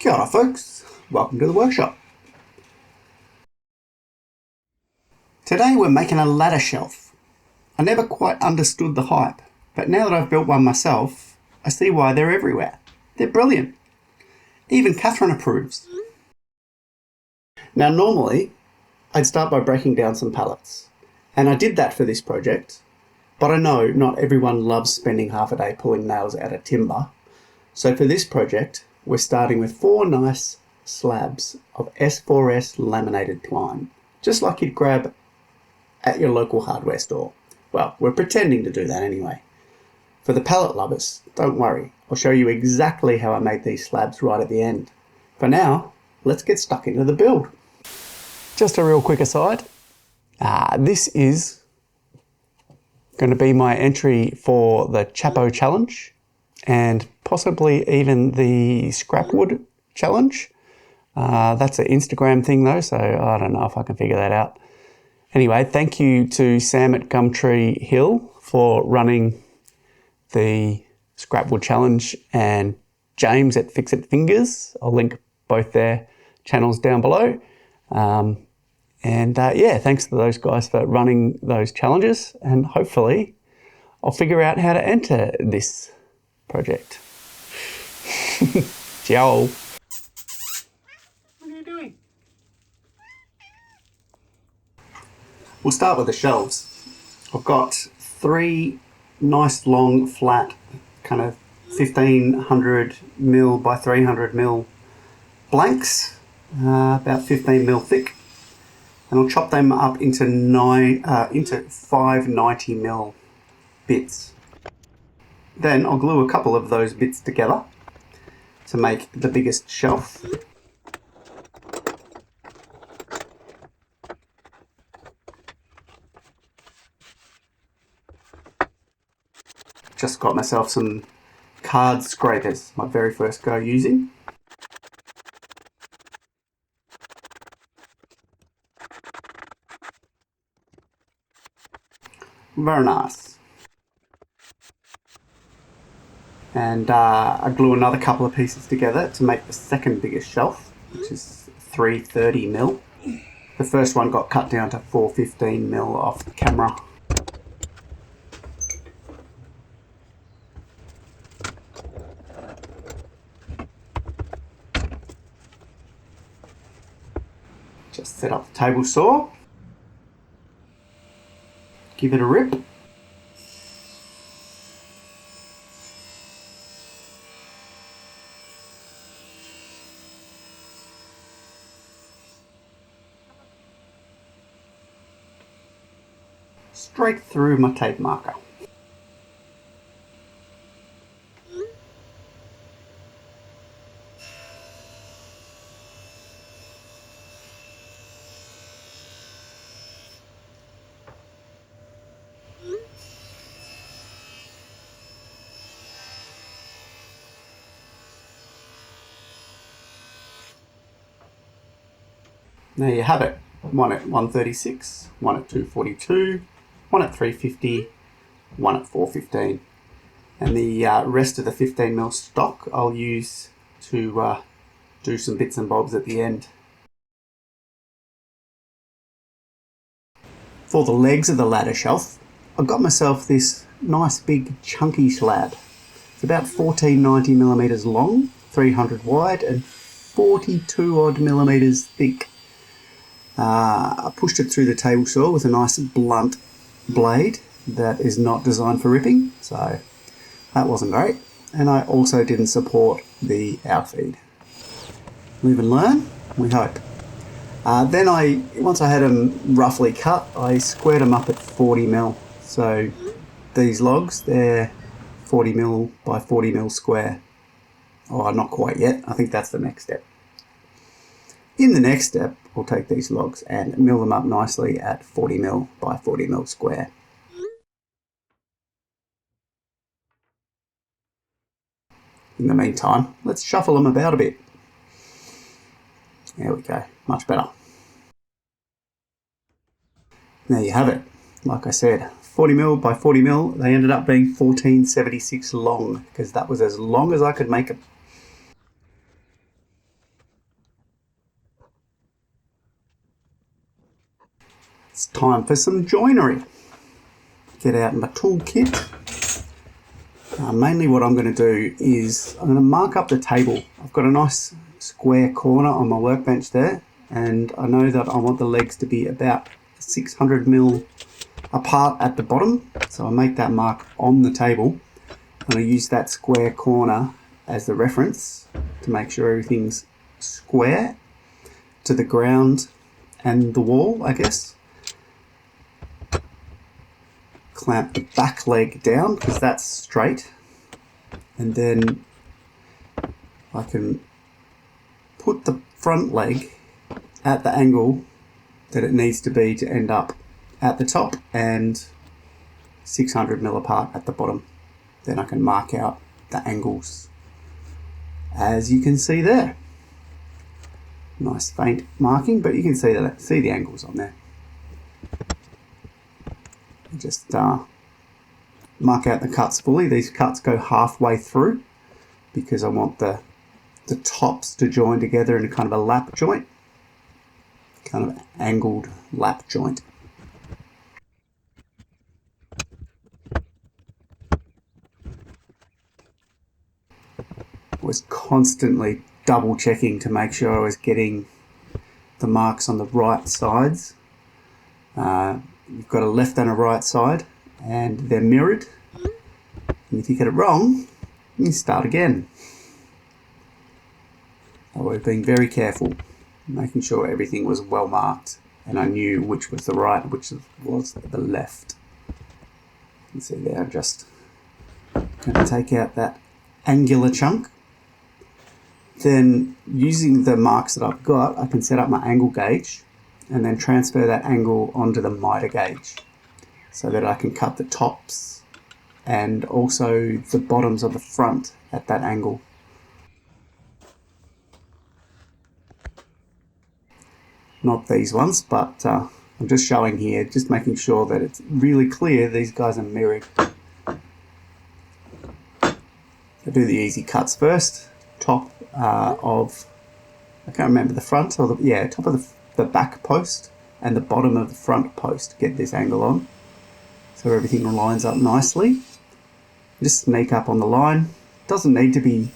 Kia ora folks, welcome to the workshop. Today we're making a ladder shelf. I never quite understood the hype, but now that I've built one myself, I see why they're everywhere. They're brilliant. Even Catherine approves. Now normally, I'd start by breaking down some pallets, and I did that for this project, but I know not everyone loves spending half a day pulling nails out of timber, so for this project, we're starting with 4 nice slabs of S4S laminated twine, just like you'd grab at your local hardware store. Well, we're pretending to do that anyway. For the pallet lovers, don't worry, I'll show you exactly how I made these slabs right at the end. For now, let's get stuck into the build. Just a real quick aside, this is going to be my entry for the Chappo challenge and possibly even the Scrap Wood challenge. That's an Instagram thing though, so I don't know if I can figure that out. Anyway, thank you to Sam at Gumtree Hill for running the Scrap Wood challenge and James at Fix It Fingers. I'll link both their channels down below. Yeah, thanks to those guys for running those challenges, and hopefully I'll figure out how to enter this project. Ciao. What are you doing? We'll start with the shelves. I've got 3 nice long flat kind of 1500mm by 300mm blanks, about 15mm thick, and I'll chop them up into 5 90mm bits. Then I'll glue a couple of those bits together to make the biggest shelf. Just got myself some card scrapers, my very first go using. Very nice. And I glue another couple of pieces together to make the second biggest shelf, which is 330mm. The first one got cut down to 415mm off the camera. Just set up the table saw. Give it a rip. Straight through my tape marker. There you have it. One at 136, one at 242, one at 350, one at 415. And the rest of the 15mm stock I'll use to do some bits and bobs at the end. For the legs of the ladder shelf, I've got myself this nice big chunky slab. It's about 1490mm long, 300 wide and 42 odd millimeters thick. I pushed it through the table saw with a nice blunt blade that is not designed for ripping, so that wasn't great. And I also didn't support the outfeed. Live and learn, we hope. Once I had them roughly cut, I squared them up at 40mm. So these logs, they're 40mm by 40mm square. Oh, not quite yet. I think that's the next step. In the next step, we'll take these logs and mill them up nicely at 40mm by 40mm square. In the meantime, let's shuffle them about a bit. There we go, much better. There you have it. Like I said, 40mm by 40mm, they ended up being 1476 long because that was as long as I could make them. It's time for some joinery. Get out my toolkit. Mainly what I'm going to do is I'm going to mark up the table. I've got a nice square corner on my workbench there, and I know that I want the legs to be about 600mm apart at the bottom, so I'll make that mark on the table. I'm going to use that square corner as the reference to make sure everything's square to the ground and the wall, I guess. Clamp the back leg down because that's straight, and then I can put the front leg at the angle that it needs to be to end up at the top and 600mm apart at the bottom. Then I can mark out the angles as you can see there. Nice faint marking, but you can see the angles on there. Just mark out the cuts fully. These cuts go halfway through because I want the tops to join together in a kind of a lap joint, kind of angled lap joint. Was constantly double checking to make sure I was getting the marks on the right sides. You've got a left and a right side, and they're mirrored. And if you get it wrong, you start again. I was being very careful, making sure everything was well marked, and I knew which was the right, which was the left. You can see there, I'm just going to take out that angular chunk. Then, using the marks that I've got, I can set up my angle gauge and then transfer that angle onto the miter gauge so that I can cut the tops and also the bottoms of the front at that angle. Not these ones, but I'm just showing here, just making sure that it's really clear these guys are mirrored. I do the easy cuts first. Top of, I can't remember the front or top of the back post and the bottom of the front post to get this angle on, so everything lines up nicely. Just sneak up on the line. Doesn't need to be,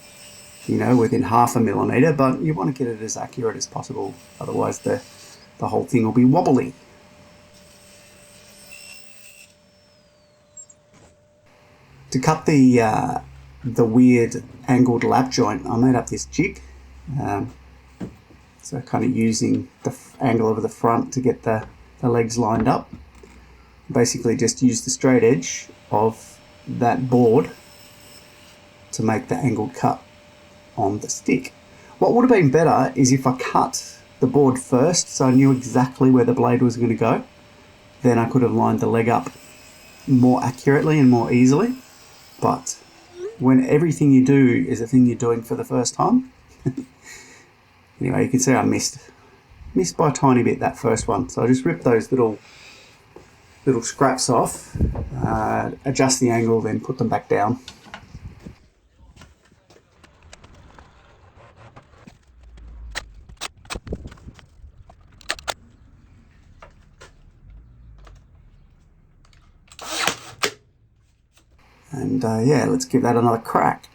within 0.5 millimeter, but you want to get it as accurate as possible, otherwise the whole thing will be wobbly. To cut the weird angled lap joint, I made up this jig. So kind of using the angle of the front to get the legs lined up. Basically just use the straight edge of that board to make the angled cut on the stick. What would have been better is if I cut the board first so I knew exactly where the blade was going to go. Then I could have lined the leg up more accurately and more easily. But when everything you do is a thing you're doing for the first time, anyway, you can see I missed by a tiny bit that first one. So I just ripped those little scraps off, adjust the angle, then put them back down. And let's give that another crack.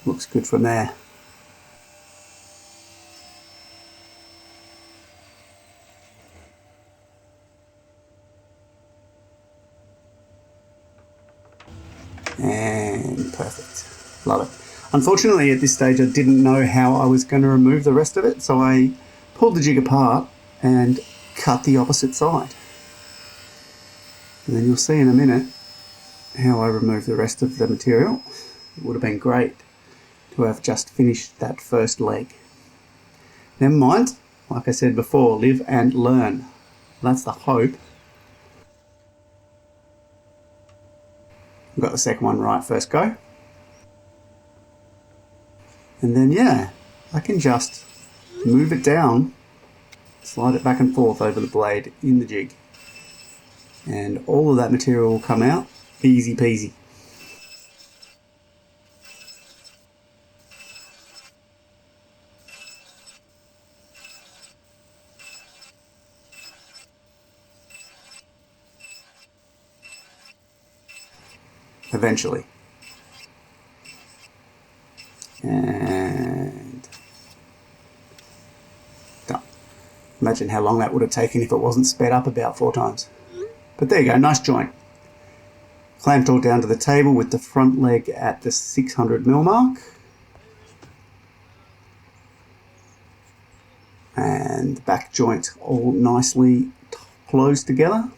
Looks good from there. And perfect. Love it. Unfortunately, at this stage, I didn't know how I was going to remove the rest of it, so I pulled the jig apart and cut the opposite side. And then you'll see in a minute how I remove the rest of the material. It would have been great to have just finished that first leg. Never mind, like I said before, live and learn. That's the hope. Got the second one right first go. And then I can just move it down, slide it back and forth over the blade in the jig. and all of that material will come out easy peasy. Eventually. And done. Imagine how long that would have taken if it wasn't sped up about 4 times. But there you go, nice joint. Clamped all down to the table with the front leg at the 600mm mark. And the back joint all nicely closed together.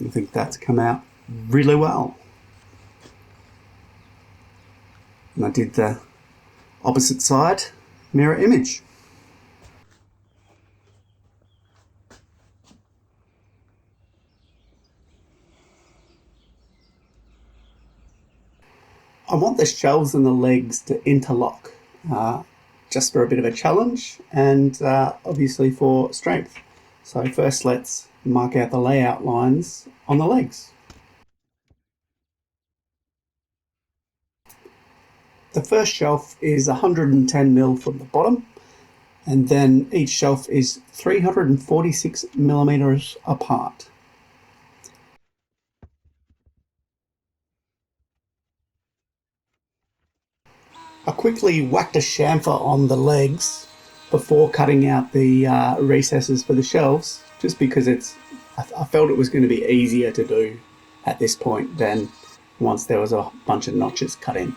I think that's come out really well. And I did the opposite side mirror image. I want the shelves and the legs to interlock, just for a bit of a challenge and obviously for strength. So first let's mark out the layout lines on the legs. The first shelf is 110mm from the bottom, and then each shelf is 346mm apart. I quickly whacked a chamfer on the legs before cutting out the recesses for the shelves, just because I felt it was going to be easier to do at this point than once there was a bunch of notches cut in.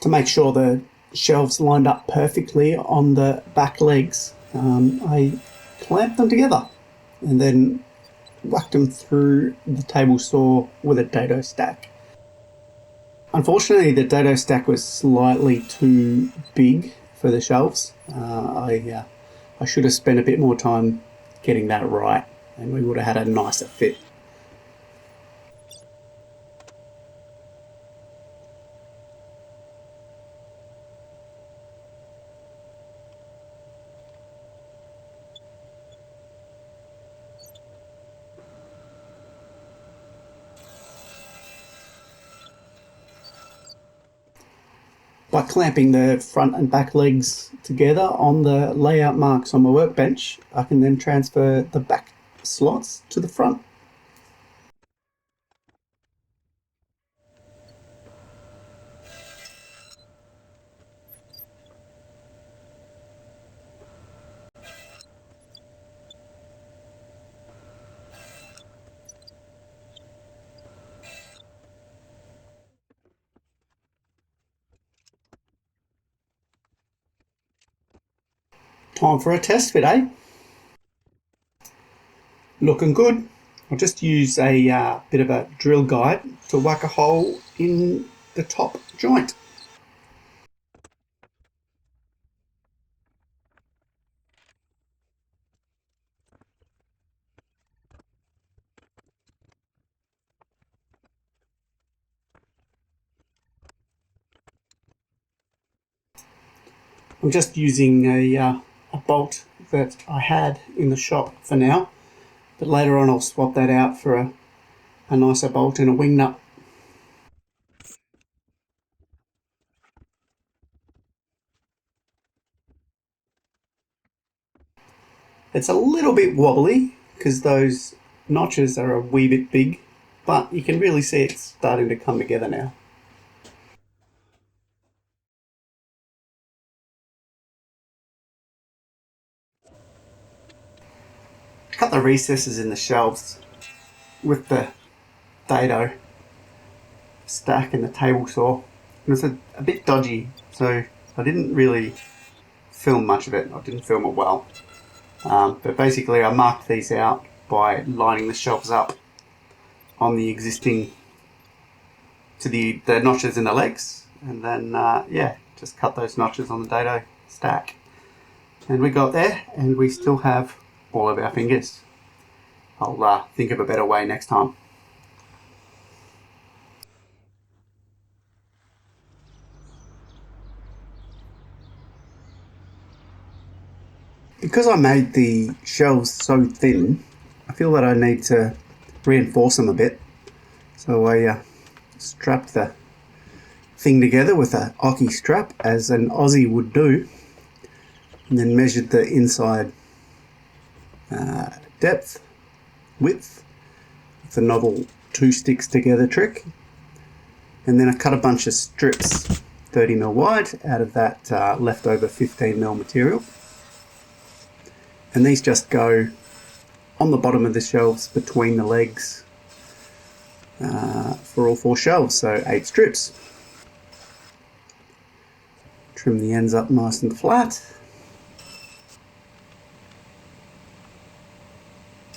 To make sure the shelves lined up perfectly on the back legs, I clamped them together and then whacked them through the table saw with a dado stack. Unfortunately, the dado stack was slightly too big for the shelves. I should have spent a bit more time getting that right, and we would have had a nicer fit. By clamping the front and back legs together on the layout marks on my workbench, I can then transfer the back slots to the front. Time for a test fit, eh? Looking good. I'll just use a bit of a drill guide to whack a hole in the top joint. I'm just using a bolt that I had in the shop for now, but later on I'll swap that out for a nicer bolt and a wing nut. It's a little bit wobbly because those notches are a wee bit big, but you can really see it's starting to come together now. Cut the recesses in the shelves with the dado stack and the table saw. It was a bit dodgy, so I didn't really film much of it. I didn't film it well. But basically I marked these out by lining the shelves up on the existing to the notches in the legs, and then yeah, just cut those notches on the dado stack. And we got there, and we still have all of our fingers. I'll think of a better way next time. Because I made the shelves so thin, I feel that I need to reinforce them a bit. So I strapped the thing together with a Occy strap, as an Aussie would do, and then measured the inside depth, width, with the novel 2 sticks together trick. And then I cut a bunch of strips 30mm wide out of that leftover 15mm material. And these just go on the bottom of the shelves between the legs for all 4 shelves, so 8 strips. Trim the ends up nice and flat.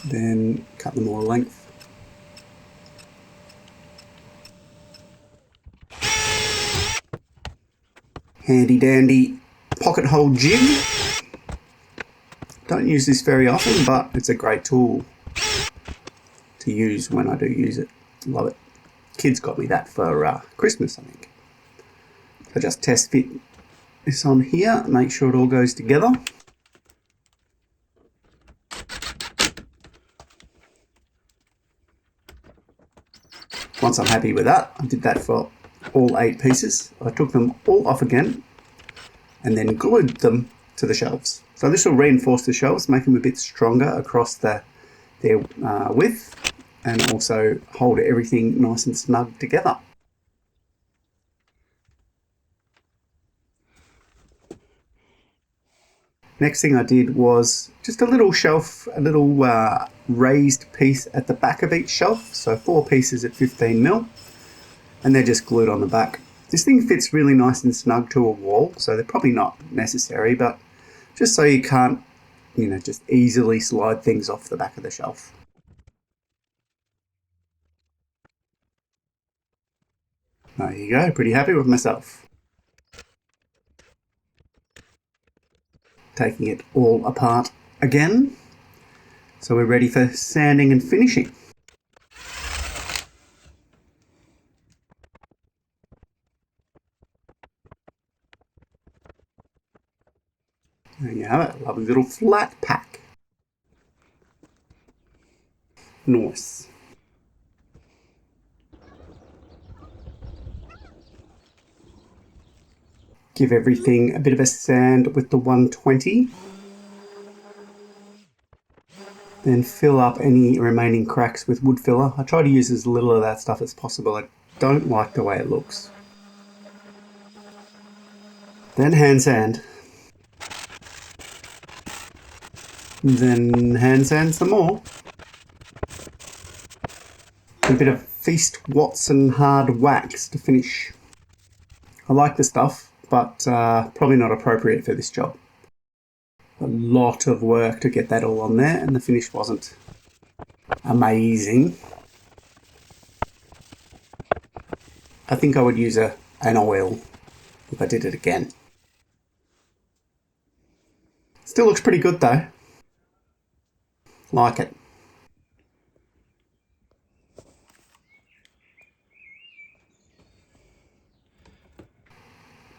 Then cut them all length. Handy dandy pocket hole jig. Don't use this very often, but it's a great tool to use when I do use it. Love it. Kids got me that for Christmas, I think. So just test fit this on here, make sure it all goes together. Once I'm happy with that, I did that for all 8 pieces. I took them all off again and then glued them to the shelves. So this will reinforce the shelves, make them a bit stronger across their width, and also hold everything nice and snug together. Next thing I did was just a little shelf, a little raised piece at the back of each shelf. So 4 pieces at 15mm, and they're just glued on the back. This thing fits really nice and snug to a wall, so they're probably not necessary, but just so you can't, just easily slide things off the back of the shelf. There you go, pretty happy with myself. Taking it all apart again. So we're ready for sanding and finishing. There you have it, lovely little flat pack. Nice. Give everything a bit of a sand with the 120. Then fill up any remaining cracks with wood filler. I try to use as little of that stuff as possible. I don't like the way it looks. Then hand sand. Then hand sand some more. A bit of Feast Watson hard wax to finish. I like the stuff, but probably not appropriate for this job. A lot of work to get that all on there, and the finish wasn't amazing. I think I would use an oil if I did it again. Still looks pretty good though. Like it.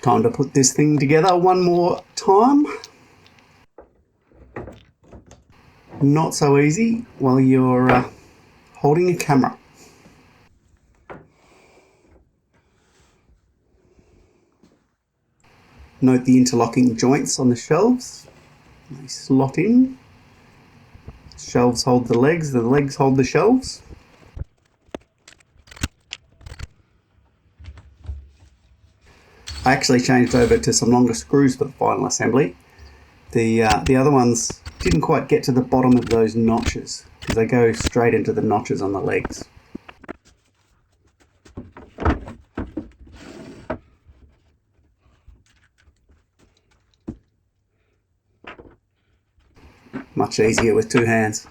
Time to put this thing together one more time. Not so easy while you're holding a camera. Note the interlocking joints on the shelves. They slot in. Shelves hold the legs hold the shelves. I actually changed over to some longer screws for the final assembly. The other ones didn't quite get to the bottom of those notches because they go straight into the notches on the legs. Much easier with 2 hands.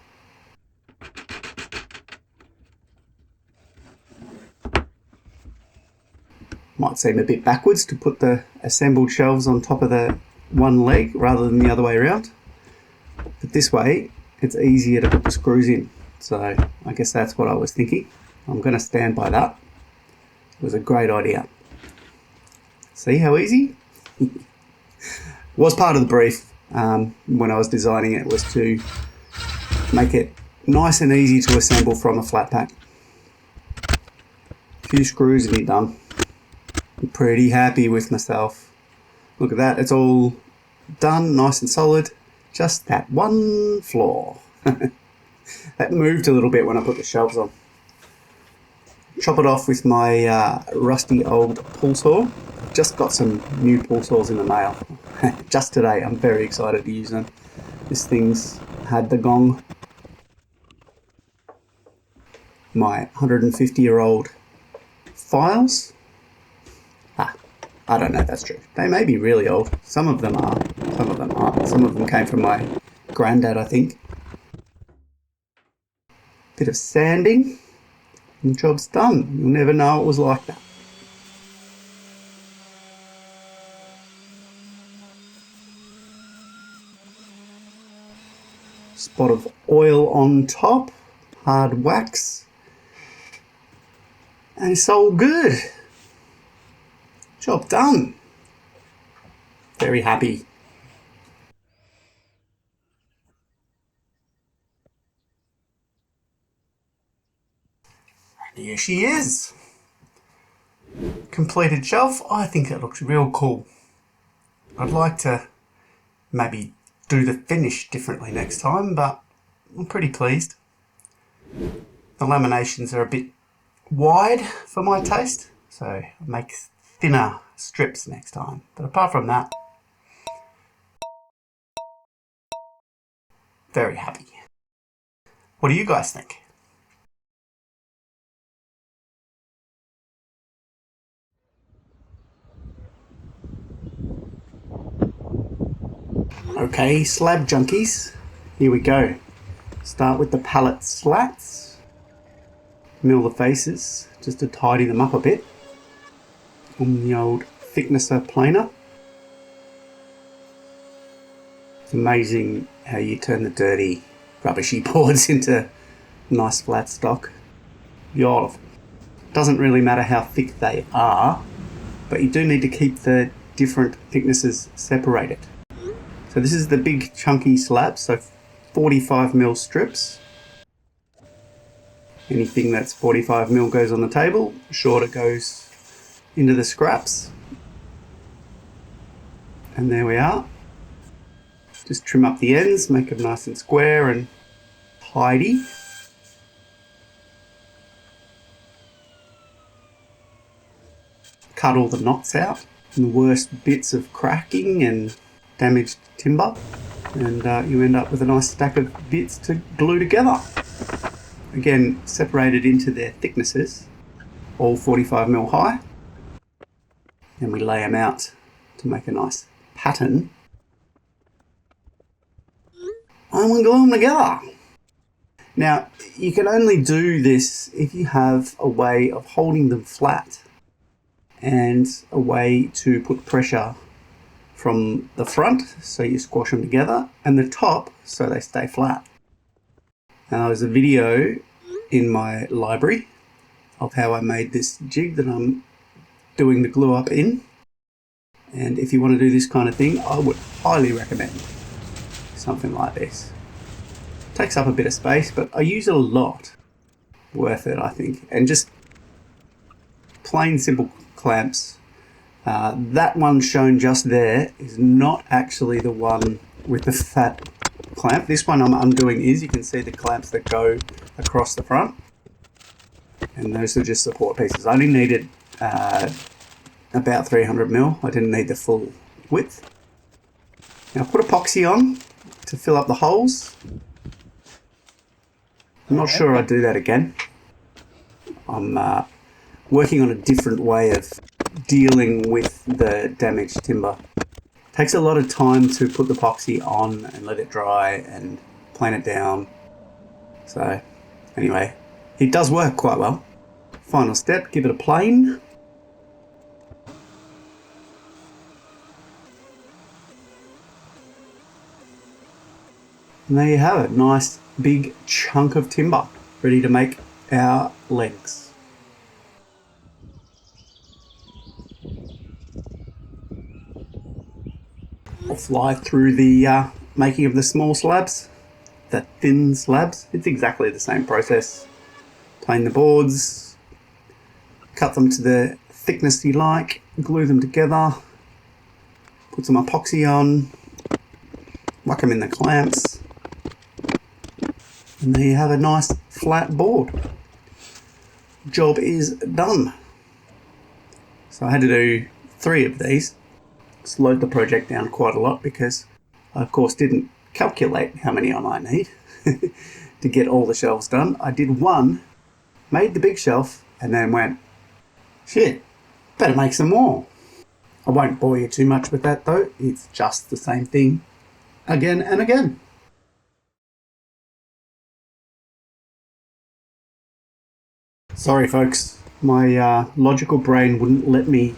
Might seem a bit backwards to put the assembled shelves on top of the one leg rather than the other way around. But this way, it's easier to put the screws in. So I guess that's what I was thinking. I'm going to stand by that. It was a great idea. See how easy? Was part of the brief. when I was designing it was to make it nice and easy to assemble from a flat pack. A few screws and you're done. I'm pretty happy with myself. Look at that, it's all done, nice and solid. Just that one flaw. That moved a little bit when I put the shelves on. Chop it off with my rusty old pull saw. Just got some new pull saws in the mail. Just today, I'm very excited to use them. This thing's had the gong. My 150-year-old files. I don't know if that's true. They may be really old. Some of them are, some of them aren't. Some of them came from my granddad, I think. Bit of sanding, and the job's done. You'll never know it was like that. Spot of oil on top, hard wax, and it's all good. Job done. Very happy. And here she is. Completed shelf. I think it looks real cool. I'd like to maybe do the finish differently next time, but I'm pretty pleased. The laminations are a bit wide for my taste, so I'll make thinner strips next time. But apart from that, very happy. What do you guys think? Okay, slab junkies, here we go. Start with the pallet slats. Mill the faces just to tidy them up a bit on the old thicknesser planer. It's amazing how you turn the dirty, rubbishy boards into nice flat stock. Beautiful. Doesn't really matter how thick they are, but you do need to keep the different thicknesses separated. So this is the big chunky slab, so 45mm strips. Anything that's 45mm goes on the table, shorter goes into the scraps. And there we are. Just trim up the ends, make them nice and square and tidy. Cut all the knots out and the worst bits of cracking and damaged timber, and you end up with a nice stack of bits to glue together. Again, separated into their thicknesses, all 45mm high, and we lay them out to make a nice pattern. And we glue them together. Now, you can only do this if you have a way of holding them flat and a way to put pressure from the front, so you squash them together, and the top, so they stay flat. Now, there's a video in my library of how I made this jig that I'm doing the glue up in. And if you want to do this kind of thing, I would highly recommend something like this. Takes up a bit of space, but I use it a lot. Worth it, I think. And just plain simple clamps. That one shown just there is not actually the one with the fat clamp. This one I'm undoing is, you can see the clamps that go across the front. And those are just support pieces. I only needed about 300mm. I didn't need the full width. Now put epoxy on to fill up the holes. I'm not sure I'd do that again. I'm working on a different way of dealing with the damaged timber. Takes a lot of time to put the epoxy on and let it dry and plane it down. So anyway, it does work quite well. Final step, give it a plane. And there you have it, nice big chunk of timber ready to make our legs. fly through the making of the small slabs, the thin slabs. It's exactly the same process. Plane the boards, cut them to the thickness you like, glue them together, put some epoxy on, whack them in the clamps, and there you have a nice flat board. Job is done. So I had to do 3 of these. Slowed the project down quite a lot because I of course didn't calculate how many I might need to get all the shelves done. I did 1, made the big shelf, and then went, shit, better make some more. I won't bore you too much with that though, it's just the same thing again and again. Sorry folks, my logical brain wouldn't let me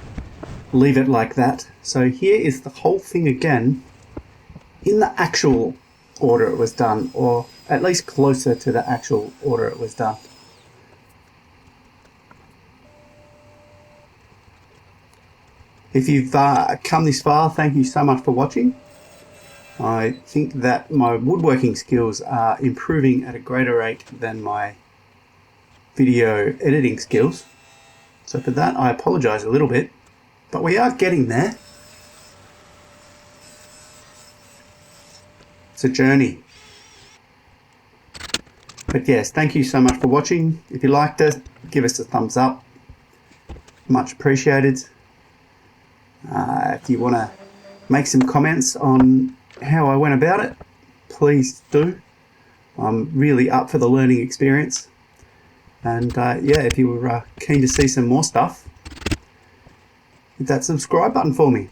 leave it like that. So here is the whole thing again in the actual order it was done, or at least closer to the actual order it was done. If you've come this far, thank you so much for watching. I think that my woodworking skills are improving at a greater rate than my video editing skills. So for that, I apologise a little bit, but we are getting there. It's a journey. But yes, thank you so much for watching. If you liked it, give us a thumbs up. Much appreciated. If you want to make some comments on how I went about it, please do. I'm really up for the learning experience. And yeah, if you were keen to see some more stuff, hit that subscribe button for me.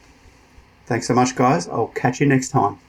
Thanks so much, guys. I'll catch you next time.